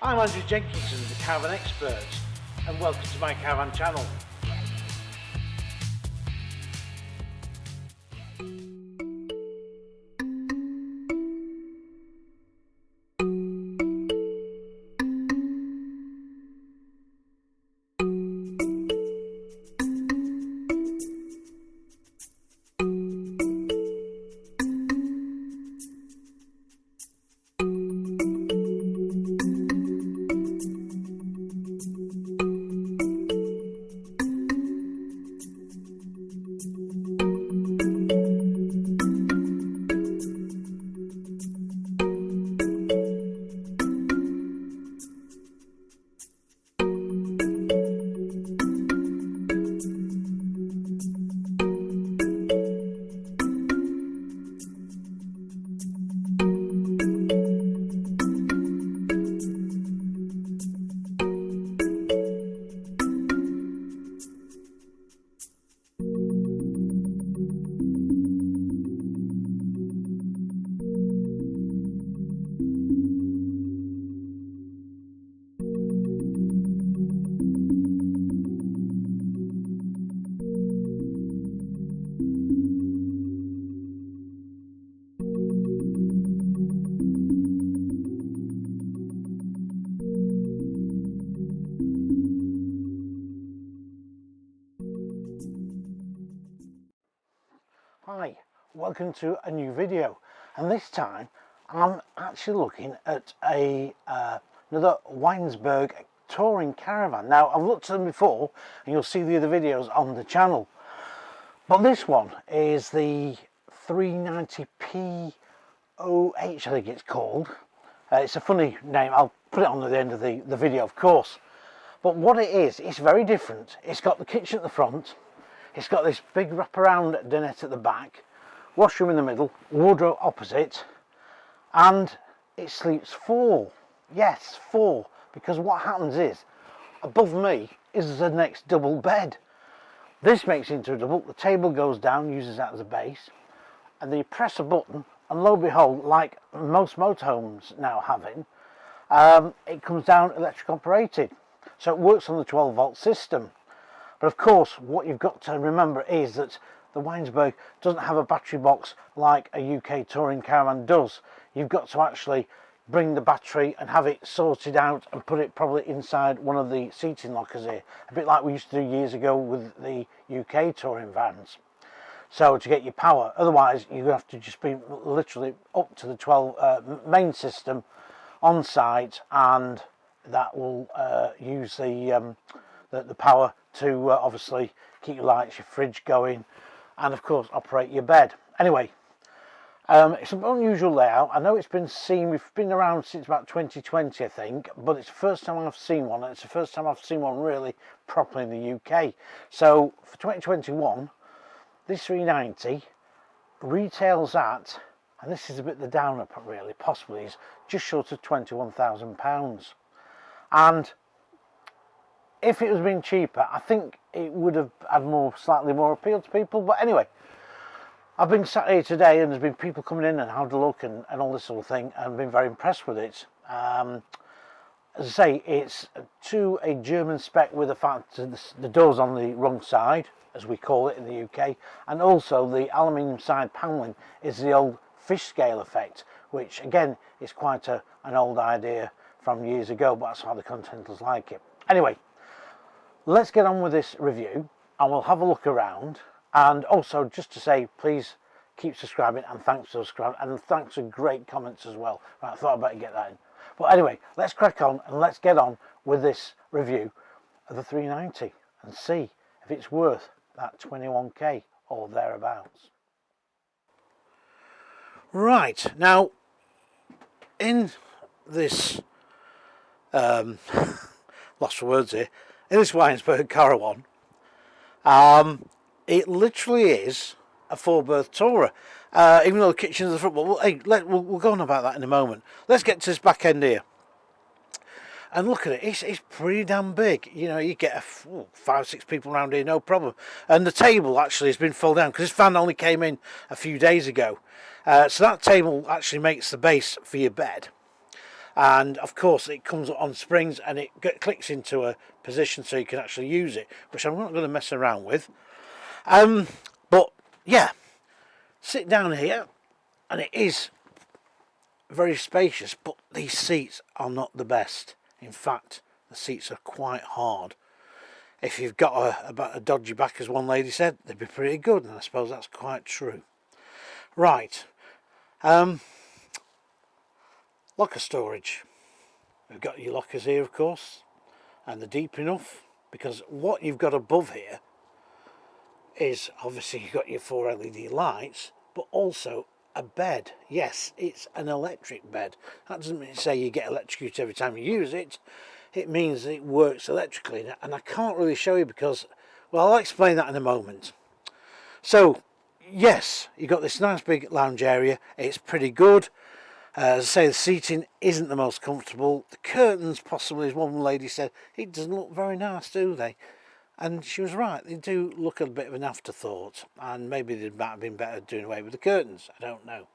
I'm Andrew Jenkinson, the Caravan Expert, and welcome to my Caravan channel. Hi, welcome to a new video, and this time I'm actually looking at another Weinsberg touring caravan. Now, I've looked at them before and you'll see the other videos on the channel, but this one is the 390 PUH, I think it's called. It's a funny name. I'll put it on at the end of the video, of course, but what it is, it's very different. It's got the kitchen at the front. It's got this big wraparound dinette at the back, washroom in the middle, wardrobe opposite, and it sleeps four. Yes, four, because what happens is, above me is the next double bed. This makes it into a double. The table goes down, uses that as a base, and then you press a button, and lo and behold, like most motorhomes now having, it comes down electric operated. So it works on the 12-volt system. But of course, what you've got to remember is that the Weinsberg doesn't have a battery box like a UK touring caravan does. You've got to actually bring the battery and have it sorted out and put it probably inside one of the seating lockers here. A bit like we used to do years ago with the UK touring vans. So to get your power, otherwise you're going to have to just be literally up to the 12 main system on site, and that will use the power to obviously keep your lights, your fridge going, and of course operate your bed. Anyway, it's an unusual layout. I know it's been seen, we've been around since about 2020 I think, but it's the first time I've seen one, and it's the first time I've seen one really properly in the UK. So for 2021, this 390 retails at, and this is a bit the downer really, possibly, is just short of £21,000. And if it was been cheaper, I think it would have had slightly more appeal to people. But anyway, I've been sat here today and there's been people coming in and had a look and all this sort of thing, and been very impressed with it. As I say, it's to a German spec with the fact that the door's on the wrong side, as we call it in the UK, and also the aluminium side panelling is the old fish scale effect, which again is quite an old idea from years ago, but that's how the Continentals like it. Anyway, let's get on with this review and we'll have a look around. And also just to say, please keep subscribing, and thanks for subscribing, and thanks for great comments as well. Right, I thought I'd better get that in. But anyway, let's crack on and let's get on with this review of the 390 and see if it's worth that 21k or thereabouts. Right, now in this lost for words here, in this Weinsberg Caraone, it literally is a 4-berth tourer, even though the kitchen's at the front. But we'll go on about that in a moment. Let's get to this back end here and look at it. It's pretty damn big. You know, you get 5-6 people around here, no problem. And the table actually has been folded down because this van only came in a few days ago, so that table actually makes the base for your bed. and of course it comes on springs and it clicks into a position so you can actually use it, which I'm not going to mess around with. But yeah, sit down here and it is very spacious, but these seats are not the best. In fact, the seats are quite hard. If you've got a dodgy back, as one lady said, they'd be pretty good, and I suppose that's quite true. Right, locker storage. We've got your lockers here, of course, and they're deep enough, because what you've got above here is obviously you've got your 4 LED lights, but also a bed. Yes, it's an electric bed. That doesn't mean to say you get electrocuted every time you use it. It means it works electrically, and I can't really show you because, well, I'll explain that in a moment. So yes, you've got this nice big lounge area. It's pretty good. As I say, the seating isn't the most comfortable. The curtains, possibly, as one lady said, it doesn't look very nice, do they? And she was right, they do look a bit of an afterthought, and maybe they might have been better doing away with the curtains, I don't know.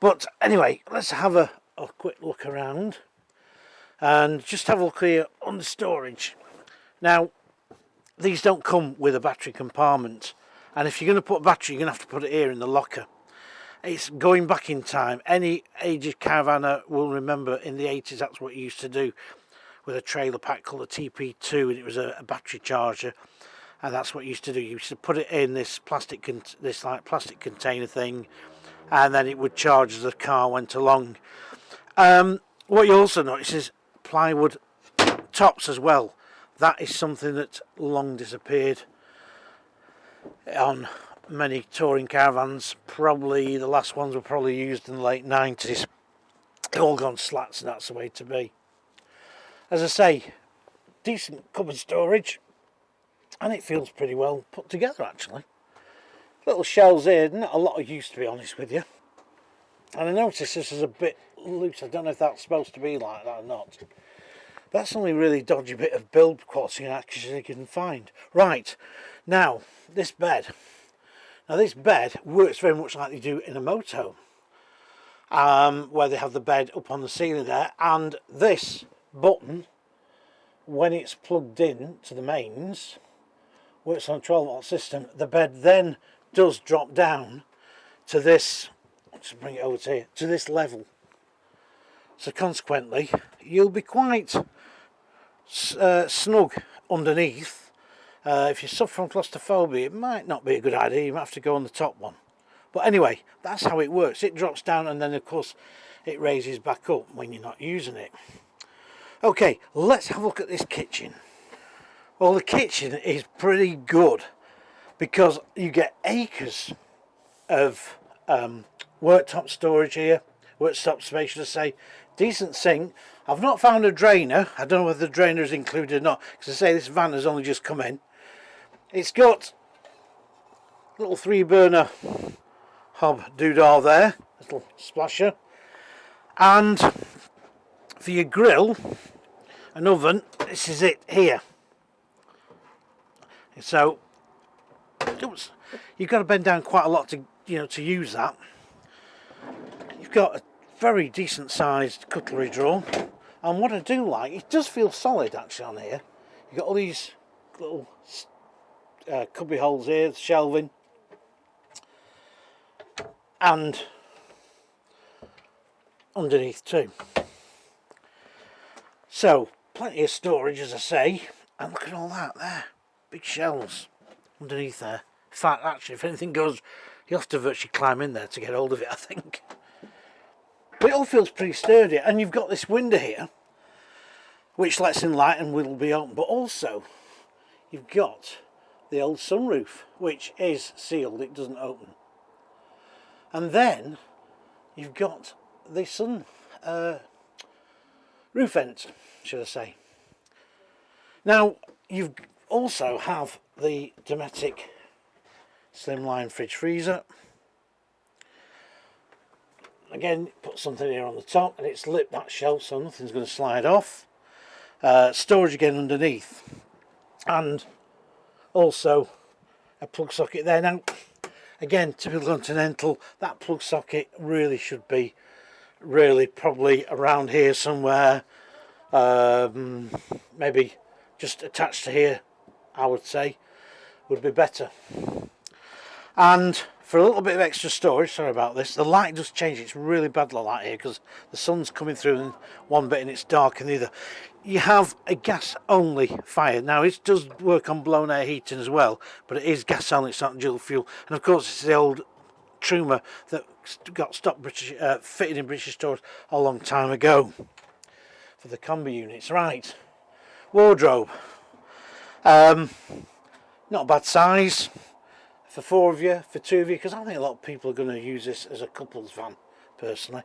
But anyway, let's have a quick look around and just have a look here on the storage. Now, these don't come with a battery compartment, and if you're going to put a battery, you're going to have to put it here in the locker. It's going back in time. Any aged caravaner will remember in the 80s that's what you used to do with a trailer pack called a TP2, and it was a battery charger, and that's what you used to do. You used to put it in this plastic container thing, and then it would charge as the car went along. What you also notice is plywood tops as well. That is something that's long disappeared on many touring caravans. Probably the last ones were probably used in the late 90s. They've all gone slats, and that's the way to be. As I say, decent cupboard storage, and it feels pretty well put together actually. Little shelves here, not a lot of use to be honest with you. And I notice this is a bit loose. I don't know if that's supposed to be like that or not. That's the only really dodgy bit of build quality actually you can find. Right, now this bed. Now this bed works very much like they do in a motorhome, where they have the bed up on the ceiling there, and this button, when it's plugged in to the mains, works on a 12-volt system. The bed then does drop down to this, let's bring it over to here, to this level. So consequently, you'll be quite snug underneath. If you suffer from claustrophobia, it might not be a good idea. You might have to go on the top one. But anyway, that's how it works. It drops down, and then of course it raises back up when you're not using it. Okay, let's have a look at this kitchen. Well, the kitchen is pretty good because you get acres of worktop storage here, worktop space, should I say. Decent sink. I've not found a drainer. I don't know whether the drainer is included or not, because I say this van has only just come in. It's got a little 3-burner hob doodah there, little splasher, and for your grill and oven, this is it here. So you've got to bend down quite a lot to to use that. You've got a very decent sized cutlery drawer, and what I do like, it does feel solid actually on here. You've got all these little cubby holes here, shelving, and underneath too. So plenty of storage, as I say, and look at all that there, big shelves underneath there. In fact, actually, if anything goes, you'll have to virtually climb in there to get hold of it, I think. But it all feels pretty sturdy, and you've got this window here which lets in light and will be open, but also you've got the old sunroof which is sealed, it doesn't open. And then you've got the sun roof vent, should I say. Now you also have the Dometic slimline fridge freezer. Again, put something here on the top, and it's lit that shelf so nothing's going to slide off. Storage again underneath, and also a plug socket there. Now again, typical Continental, that plug socket really should be really probably around here somewhere, maybe just attached to here, I would say, would be better. And for a little bit of extra storage, sorry about this, the light does change. It's really bad light here because the sun's coming through in one bit and it's dark in the other. You have a gas only fire. Now it does work on blown air heating as well, but it is gas only, it's not dual fuel. And of course it's the old Truma that got stopped fitted in British stores a long time ago for the combi units. Right, wardrobe, not a bad size for 4 of you, for 2 of you, because I think a lot of people are going to use this as a couple's van personally.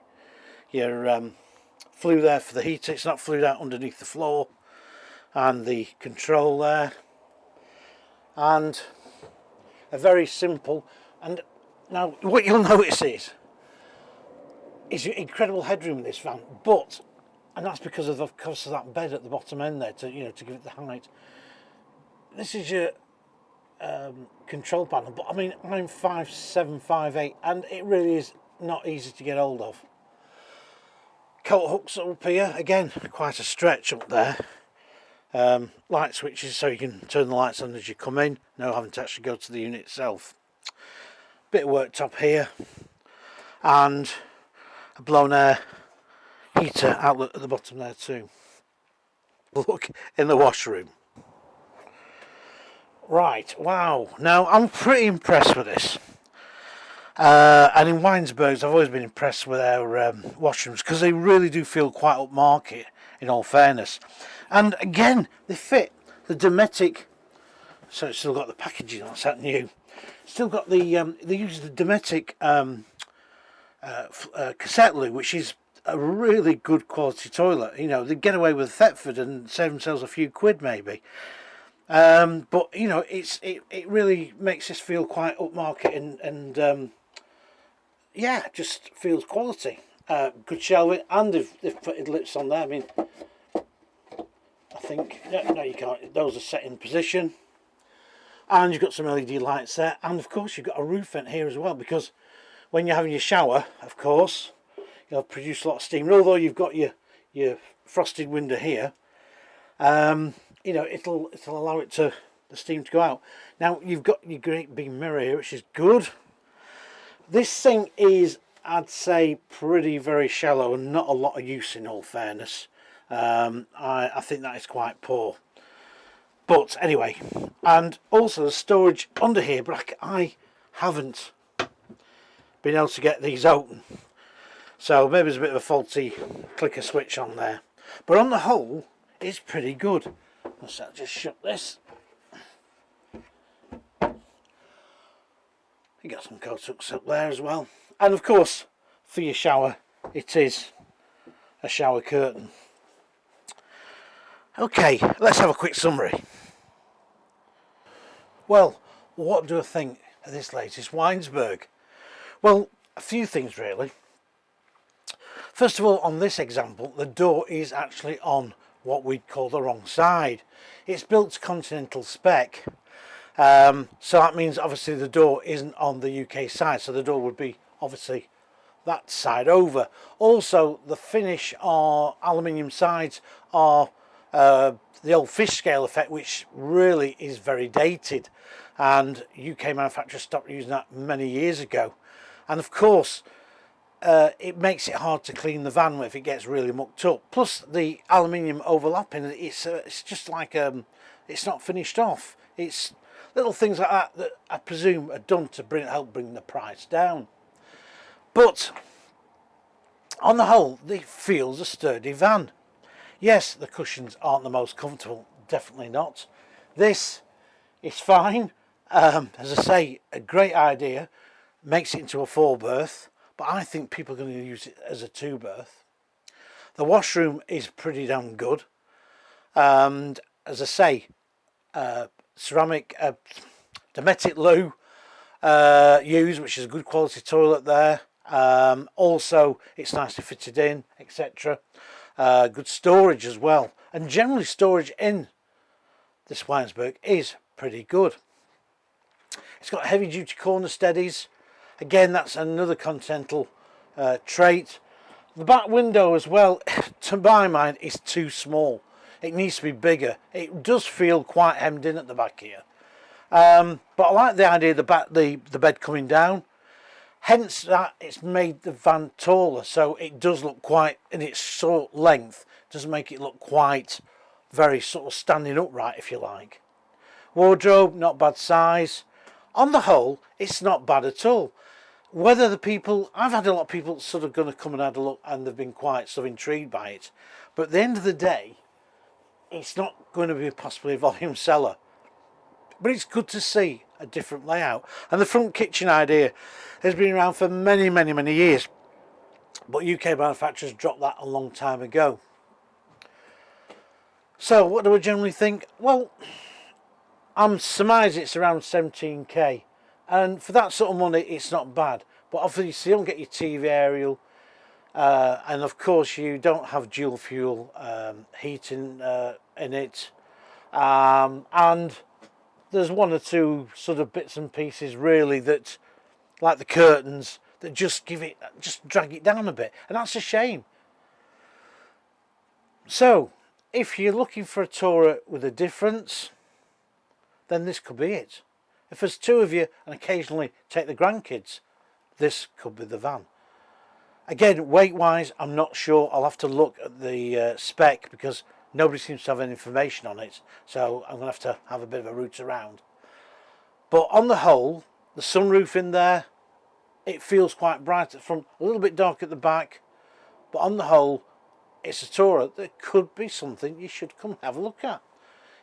Your flue there for the heater, it's not flued out underneath the floor, and the control there, and a very simple. And now what you'll notice is incredible headroom in this van, and that's because of that bed at the bottom end there to to give it the height. This is your control panel, but I mean I'm 5'7", 5'8", and it really is not easy to get hold of. Coat hooks up here, again quite a stretch up there. Light switches so you can turn the lights on as you come in, no having to actually go to the unit itself. Bit of worktop here, and a blown air heater outlet at the bottom there too. Look in the washroom. Right, wow, now I'm pretty impressed with this. And in Weinsberg's I've always been impressed with their washrooms because they really do feel quite upmarket, in all fairness. And again, they fit the Dometic, so it's still got the packaging, that's that new. Still got the, they use the Dometic cassette loo, which is a really good quality toilet. They get away with Thetford and save themselves a few quid maybe. But it really makes this feel quite upmarket and yeah, just feels quality. Good shelving, and they've put lips on there. I mean, I think no, you can't. Those are set in position, and you've got some LED lights there, and of course you've got a roof vent here as well, because when you're having your shower, of course, you'll produce a lot of steam. And although you've got your frosted window here, it'll allow the steam to go out. Now you've got your great big mirror here, which is good. This thing is, I'd say, very shallow and not a lot of use, in all fairness. I think that is quite poor. But anyway, and also the storage under here, but I haven't been able to get these open. So maybe there's a bit of a faulty clicker switch on there. But on the whole, it's pretty good. So I'll just shut this. You got some coat hooks up there as well. And of course, for your shower, it is a shower curtain. Okay, let's have a quick summary. Well, what do I think of this latest Weinsberg? Well, a few things really. First of all, on this example, the door is actually on what we'd call the wrong side. It's built to continental spec, so that means obviously the door isn't on the UK side, so the door would be obviously that side over. Also, the finish or aluminium sides are the old fish scale effect, which really is very dated, and UK manufacturers stopped using that many years ago. And of course, it makes it hard to clean the van if it gets really mucked up. Plus the aluminium overlapping, it's just like it's not finished off. It's little things like that that I presume are done to help bring the price down. But on the whole, it feels a sturdy van. Yes, the cushions aren't the most comfortable, definitely not. This is fine. As I say, a great idea, makes it into a 4-berth, but I think people are going to use it as a 2-berth. The washroom is pretty damn good, and as I say, ceramic Dometic loo used, which is a good quality toilet there. Also, it's nicely fitted in, etc. Good storage as well, and generally storage in this Weinsberg is pretty good. It's got heavy duty corner steadies. Again, that's another continental trait. The back window as well, to my mind, is too small. It needs to be bigger. It does feel quite hemmed in at the back here. But I like the idea of the bed coming down. Hence that it's made the van taller, so it does look quite, in its short length, does make it look quite very sort of standing upright, if you like. Wardrobe, not bad size. On the whole, it's not bad at all. Whether the people, I've had a lot of people sort of going to come and have a look, and they've been quite sort of intrigued by it. But at the end of the day, it's not going to be possibly a volume seller. But it's good to see a different layout. And the front kitchen idea has been around for many, many, many years. But UK manufacturers dropped that a long time ago. So what do I generally think? Well, I'm surmising it's around 17k. And for that sort of money, it's not bad. But obviously you don't get your TV aerial. And of course you don't have dual fuel heating in it. And there's one or two sort of bits and pieces really that, like the curtains, that just drag it down a bit, and that's a shame. So if you're looking for a tourer with a difference, then this could be it. If there's two of you and occasionally take the grandkids, this could be the van. Again, weight wise, I'm not sure. I'll have to look at the spec, because nobody seems to have any information on it, so I'm going to have a bit of a route around. But on the whole, the sunroof in there, it feels quite bright at the front, a little bit dark at the back, but on the whole, it's a tourer that could be something you should come have a look at,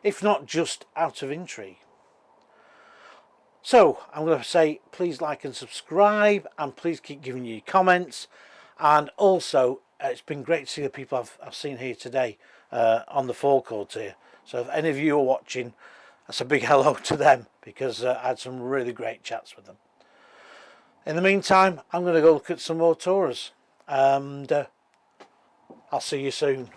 if not just out of intrigue. So I'm going to say please like and subscribe, and please keep giving your comments. And also it's been great to see the people I've seen here today on the forecourt here. So if any of you are watching, that's a big hello to them, because I had some really great chats with them. In the meantime, I'm going to go look at some more tourers, and I'll see you soon.